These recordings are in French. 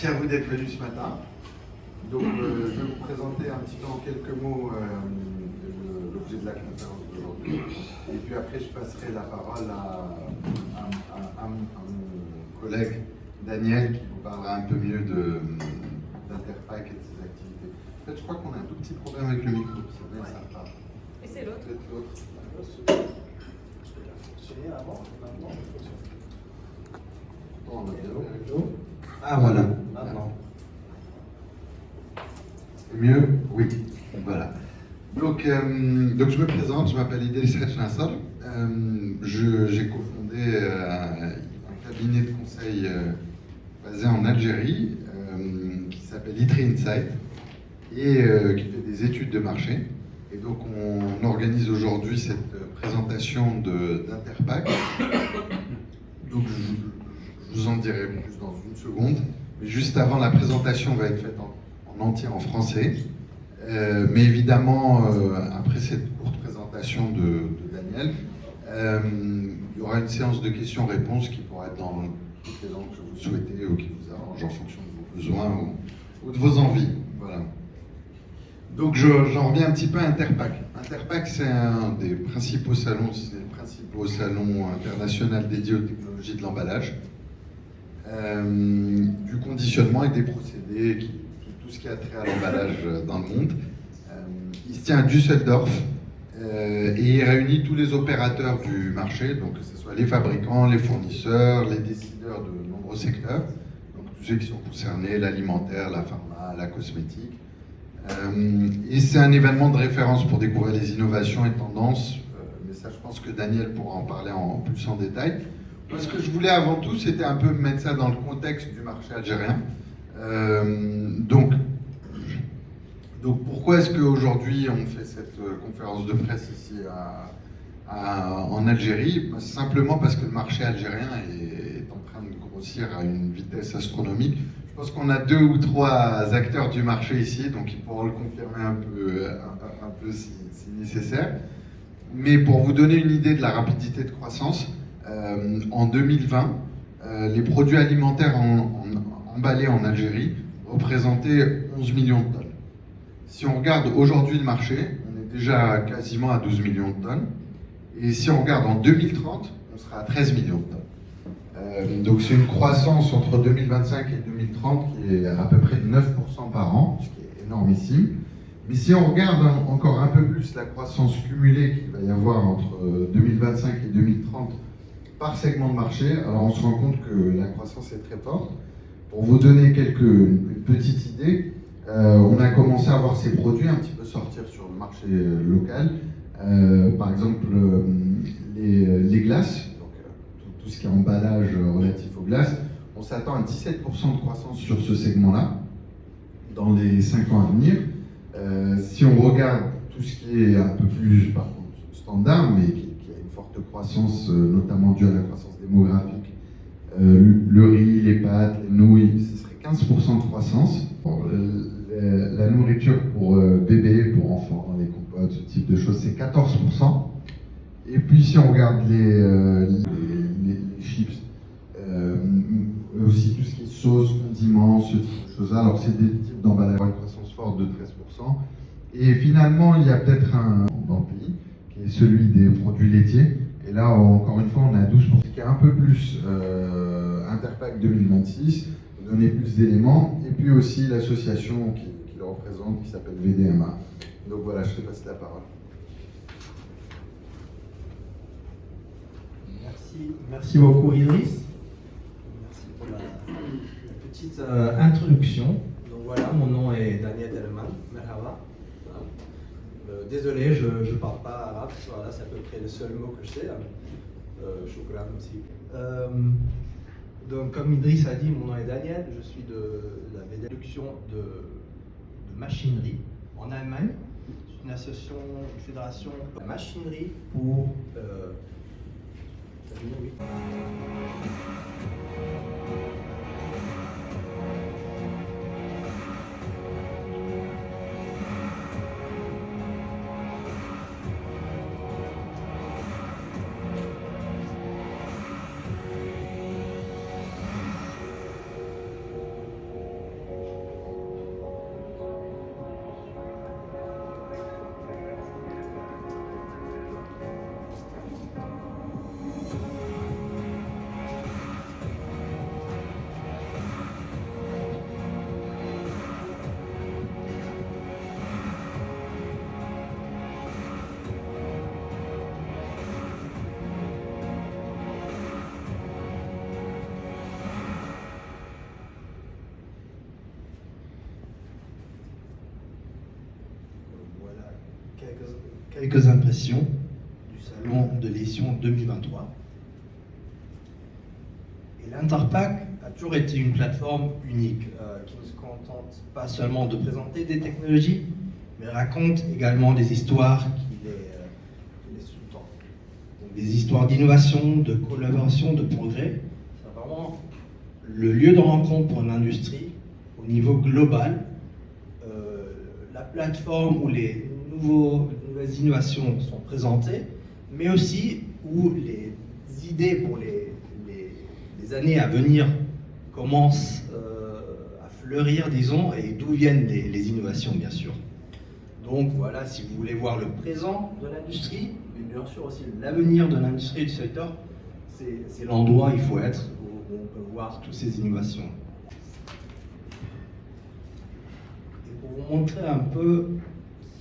Merci à vous d'être venus ce matin. Donc, je vais vous présenter un petit peu en quelques mots l'objet de la conférence d'aujourd'hui. Et puis après, je passerai la parole à mon collègue Daniel qui vous parlera un peu mieux d'Interpack et de ses activités. En fait, je crois qu'on a un tout petit problème avec le micro. C'est vrai, ça repart. Et c'est l'autre. Peut-être l'autre. Il a fonctionné avant, maintenant il fonctionne. Bon, on va bien. Ah voilà, maintenant. C'est mieux? Oui. Voilà. Donc je me présente, je m'appelle Idriss Hadj Nassar. J'ai cofondé un cabinet de conseil basé en Algérie qui s'appelle ITRI Insight et qui fait des études de marché. Et donc on organise aujourd'hui cette présentation d'Interpack. Donc je vous en dirai plus dans une seconde. Mais juste avant, la présentation va être faite en entier en français. Mais évidemment, après cette courte présentation de Daniel, il y aura une séance de questions-réponses qui pourra être dans toutes les langues que vous souhaitez ou qui vous arrangent en fonction de vos besoins ou de vos envies. Voilà. Donc j'en reviens un petit peu à Interpack. Interpack, c'est un des principaux salons, si ce n'est le principal salon international dédié aux technologies de l'emballage, du conditionnement et des procédés, tout ce qui a trait à l'emballage dans le monde. Il se tient à Düsseldorf et il réunit tous les opérateurs du marché, donc que ce soit les fabricants, les fournisseurs, les décideurs de nombreux secteurs, donc tous ceux qui sont concernés, l'alimentaire, la pharma, la cosmétique. Et c'est un événement de référence pour découvrir les innovations et tendances, mais ça je pense que Daniel pourra en parler plus en détail. Moi, ce que je voulais avant tout, c'était un peu mettre ça dans le contexte du marché algérien. Donc pourquoi est-ce qu'aujourd'hui on fait cette conférence de presse ici en Algérie? Simplement parce que le marché algérien est en train de grossir à une vitesse astronomique. Je pense qu'on a 2 ou 3 acteurs du marché ici, donc ils pourront le confirmer un peu si nécessaire. Mais pour vous donner une idée de la rapidité de croissance, en 2020, les produits alimentaires emballés en Algérie représentaient 11 millions de tonnes. Si on regarde aujourd'hui le marché, on est déjà quasiment à 12 millions de tonnes. Et si on regarde en 2030, on sera à 13 millions de tonnes. Donc c'est une croissance entre 2025 et 2030 qui est à peu près de 9% par an, ce qui est énormissime. Mais si on regarde encore un peu plus la croissance cumulée qu'il va y avoir entre 2025 et 2030 par segment de marché, alors on se rend compte que la croissance est très forte. Pour vous donner une petite idée, on a commencé à voir ces produits un petit peu sortir sur le marché local. Par exemple, les glaces, donc tout ce qui est emballage relatif aux glaces, on s'attend à 17% de croissance sur ce segment-là dans les 5 ans à venir. Si on regarde tout ce qui est un peu plus par contre, standard, mais qui a une forte croissance, notamment due à la croissance démographique, le riz, les pâtes, les nouilles, ce serait 15% de croissance. La nourriture pour bébés, pour enfants, les compotes, ce type de choses, c'est 14%. Et puis si on regarde les chips, aussi tout ce qui est sauce, condiments, ce type de choses-là, alors c'est des types d'emballage, une croissance forte de 13%. Et finalement, il y a peut-être un dans le pays, qui est celui des produits laitiers. Et là, encore une fois, on a 12%, qui est un peu plus Interpack 2026, donner plus d'éléments, et puis aussi l'association qui le représente, qui s'appelle VDMA. Donc voilà, je te passe la parole. Merci beaucoup Idriss. Merci pour la petite introduction. Donc voilà, mon nom est Daniel Delman, merhaba. Désolé, je ne parle pas arabe, voilà, c'est à peu près le seul mot que je sais. Shukran aussi. Donc comme Idriss a dit, mon nom est Daniel, je suis de la production de machinerie en Allemagne. C'est une association, une fédération de machinerie pour oui. quelques impressions du salon de l'édition 2023. Et l'Interpack a toujours été une plateforme unique qui ne se contente pas seulement de présenter des technologies, mais raconte également des histoires qui les sous-tendent. Donc des histoires d'innovation, de collaboration, de progrès. C'est vraiment le lieu de rencontre pour l'industrie au niveau global, la plateforme où les nouvelles innovations sont présentées, mais aussi où les idées pour les années à venir commencent à fleurir, disons, et d'où viennent les innovations, bien sûr. Donc voilà, si vous voulez voir le présent de l'industrie, mais bien sûr aussi l'avenir de l'industrie et du secteur, c'est l'endroit où il faut être, où on peut voir toutes ces innovations. Et pour vous montrer un peu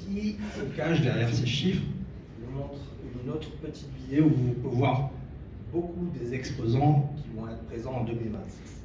qui se cache derrière ces chiffres, je vous montre une autre petite vidéo où vous pouvez voir beaucoup des exposants qui vont être présents en 2026.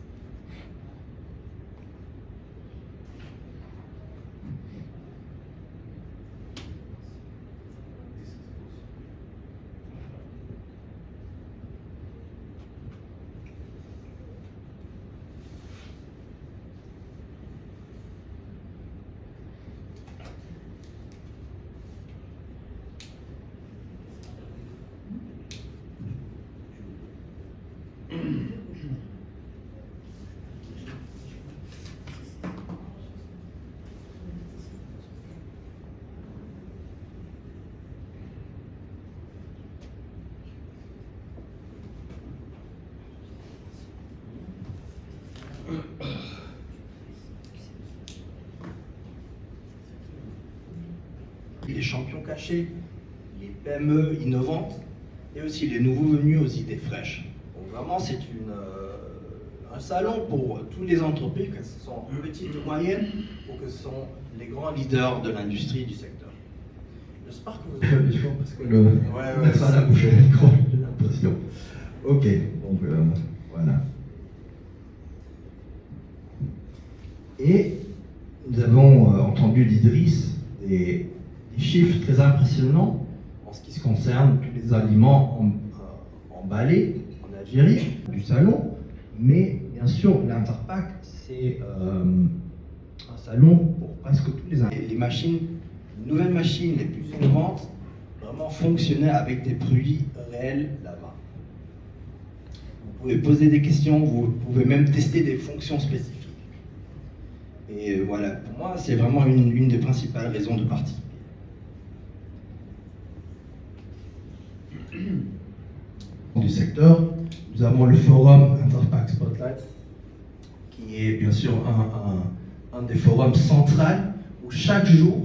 Les champions cachés, les PME innovantes et aussi les nouveaux venus aux idées fraîches. Donc vraiment, c'est un salon pour toutes les entreprises, que ce sont petites ou moyennes, ou que ce sont les grands leaders de l'industrie du secteur. J'espère que vous avez chaud parce que Ouais, ça a bouché le micro, j'ai l'impression. Ok, donc voilà. Et nous avons entendu d'Idriss des chiffres très impressionnants en ce qui se concerne tous les aliments emballés en Algérie, du salon. Mais bien sûr, l'Interpack, c'est un salon pour presque tous les machines, les nouvelles machines les plus innovantes, vraiment fonctionnaient avec des produits réels là-bas. Vous pouvez poser des questions, vous pouvez même tester des fonctions spécifiques. Et voilà, pour moi, c'est vraiment une des principales raisons de participer. Du secteur, nous avons le forum Interpack Spotlight, qui est bien sûr un des forums centrales où chaque jour,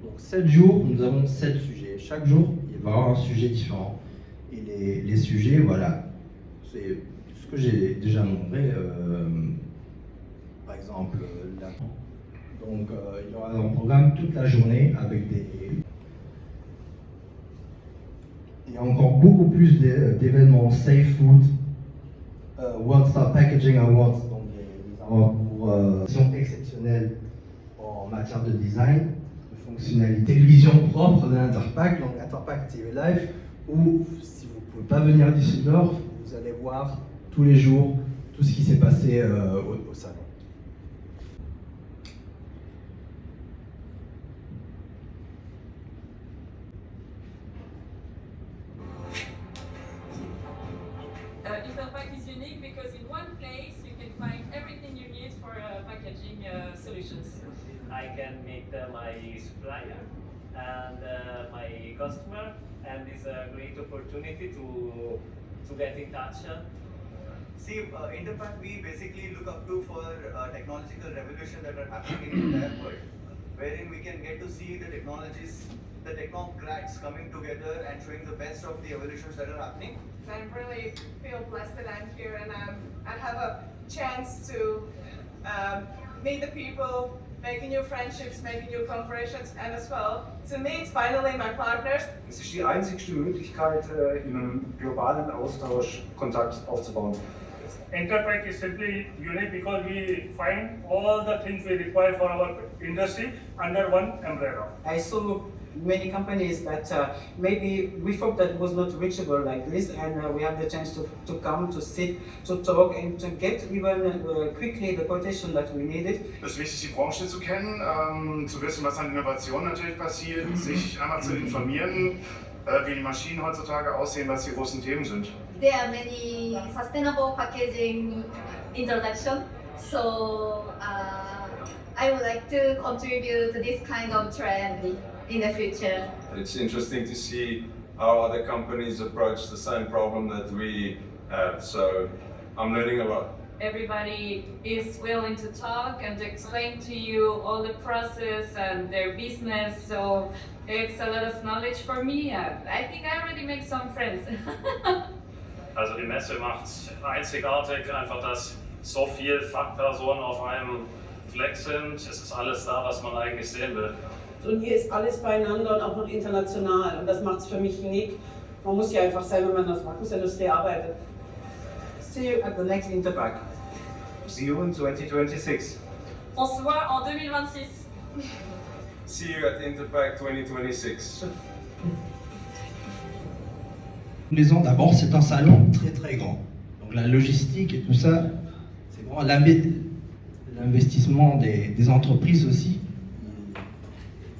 donc 7 jours, nous avons 7 sujets. Chaque jour, il va y avoir un sujet différent. Et les sujets, voilà, c'est ce que j'ai déjà montré. Par exemple, donc il y aura un programme toute la journée avec des... Il y a encore beaucoup plus d'événements Safe Food, World Star Packaging Awards, donc des awards pour actions exceptionnelles en matière de design, de fonctionnalité, télévision propre de l'Interpack, donc Interpack TV Live, où si vous ne pouvez pas venir à Düsseldorf, vous allez voir tous les jours tout ce qui s'est passé au salon. Interpack is unique because in one place you can find everything you need for packaging solutions. I can meet my supplier and my customer, and it's a great opportunity to get in touch. See, Interpack we basically look up to for technological revolution that are happening in the entire world, wherein we can get to see the technologies, the technocrats coming together and showing the best of the evolutions that are happening. I really feel blessed that I'm here and I have a chance to meet the people, making new friendships, making new collaborations, and as well to meet finally my partners. Es ist die einzigste Möglichkeit, in einem globalen Austausch Kontakt aufzubauen. Interpack is simply unique because we find all the things we require for our industry under one umbrella. I saw many companies that maybe we thought that was not reachable like this, and we have the chance to come, to sit, to talk, and to get even quickly the quotation that we needed. Es ist wichtig, die Branche zu kennen, zu wissen, was an Innovationen natürlich passiert, sich einmal zu informieren, wie die Maschinen heutzutage aussehen, was die großen Themen sind. There are many sustainable packaging introduction, so I would like to contribute to this kind of trend in the future. It's interesting to see how other companies approach the same problem that we have, so I'm learning a lot. Everybody is willing to talk and to explain to you all the process and their business, so it's a lot of knowledge for me. I think I already make some friends. Also die Messe macht einzigartig einfach, dass so viele Fachpersonen auf einem Fleck sind. Es ist alles da, was man eigentlich sehen will. Und hier ist alles beieinander und auch noch international. Und das macht es für mich unique. Man muss ja einfach sein, wenn man in der Verpackungsindustrie arbeitet. See you at the next Interpack. See you in 2026. On se voit en 2026. See you at Interpack 2026. Les ans, d'abord, c'est un salon très très grand. Donc la logistique et tout ça, c'est vraiment l'investissement des entreprises aussi,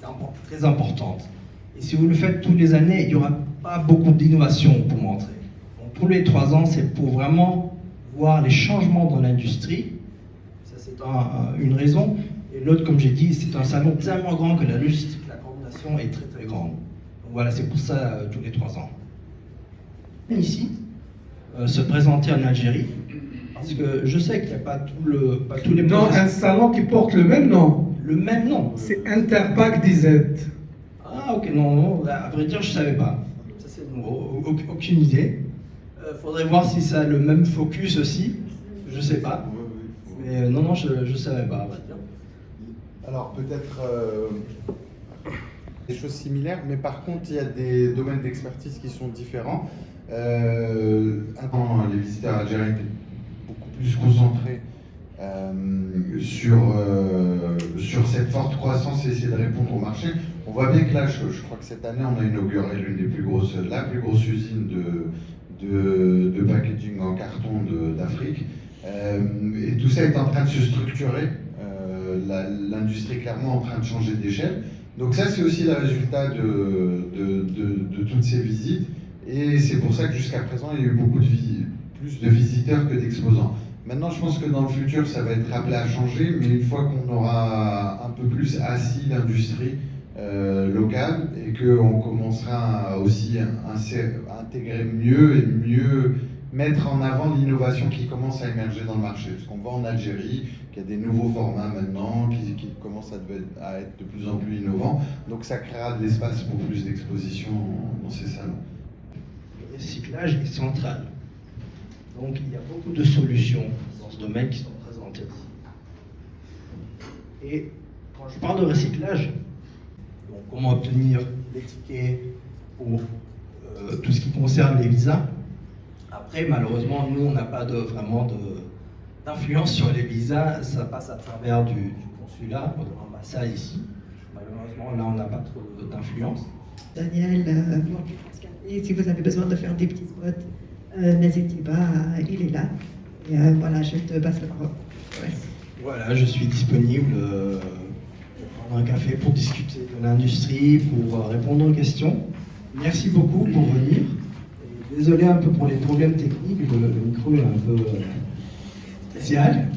est très importante. Et si vous le faites tous les années, il n'y aura pas beaucoup d'innovation pour montrer. Donc tous les 3 ans, c'est pour vraiment voir les changements dans l'industrie. Ça, c'est une raison. Et l'autre, comme j'ai dit, c'est un salon tellement grand que la logistique, la coordination est très très grande. Donc voilà, c'est pour ça tous les 3 ans. Ici, se présenter en Algérie, parce que je sais qu'il n'y a pas tous les... Non, un salon qui porte le même nom. Le même nom. C'est Interpack DZ. Ah ok, non, à vrai dire, je ne savais pas. Ça c'est nouveau, aucune idée. Faudrait voir si ça a le même focus aussi, je ne sais pas. Mais non, je ne savais pas, à vrai dire. Alors peut-être des choses similaires, mais par contre il y a des domaines d'expertise qui sont différents. Avant, les visiteurs algériens étaient beaucoup plus concentrés sur cette forte croissance et essayer de répondre au marché. On voit bien que là, je crois que cette année, on a inauguré la plus grosse usine de packaging en carton d'Afrique. Et tout ça est en train de se structurer. L'industrie est clairement en train de changer d'échelle. Donc ça, c'est aussi le résultat de toutes ces visites. Et c'est pour ça que jusqu'à présent, il y a eu beaucoup plus de visiteurs que d'exposants. Maintenant, je pense que dans le futur, ça va être appelé à changer, mais une fois qu'on aura un peu plus assis l'industrie locale et qu'on commencera aussi à intégrer mieux et mieux mettre en avant l'innovation qui commence à émerger dans le marché. Parce qu'on voit en Algérie qu'il y a des nouveaux formats maintenant qui commencent à être de plus en plus innovants. Donc ça créera de l'espace pour plus d'exposition dans ces salons. Le recyclage est central. Donc il y a beaucoup de solutions dans ce domaine qui sont présentées ici. Et quand je parle de recyclage, donc comment obtenir les tickets pour tout ce qui concerne les visas. Après, malheureusement, nous, on n'a pas vraiment d'influence sur les visas. Ça passe à travers du consulat, de l'ambassade ici. Malheureusement, là, on n'a pas trop d'influence. Daniel, et si vous avez besoin de faire des petits spots, n'hésitez pas, il est là. Et voilà, je te passe la parole. Ouais. Voilà, je suis disponible pour prendre un café, pour discuter de l'industrie, pour répondre aux questions. Merci beaucoup pour venir. Et désolé un peu pour les problèmes techniques, le micro est un peu spécial.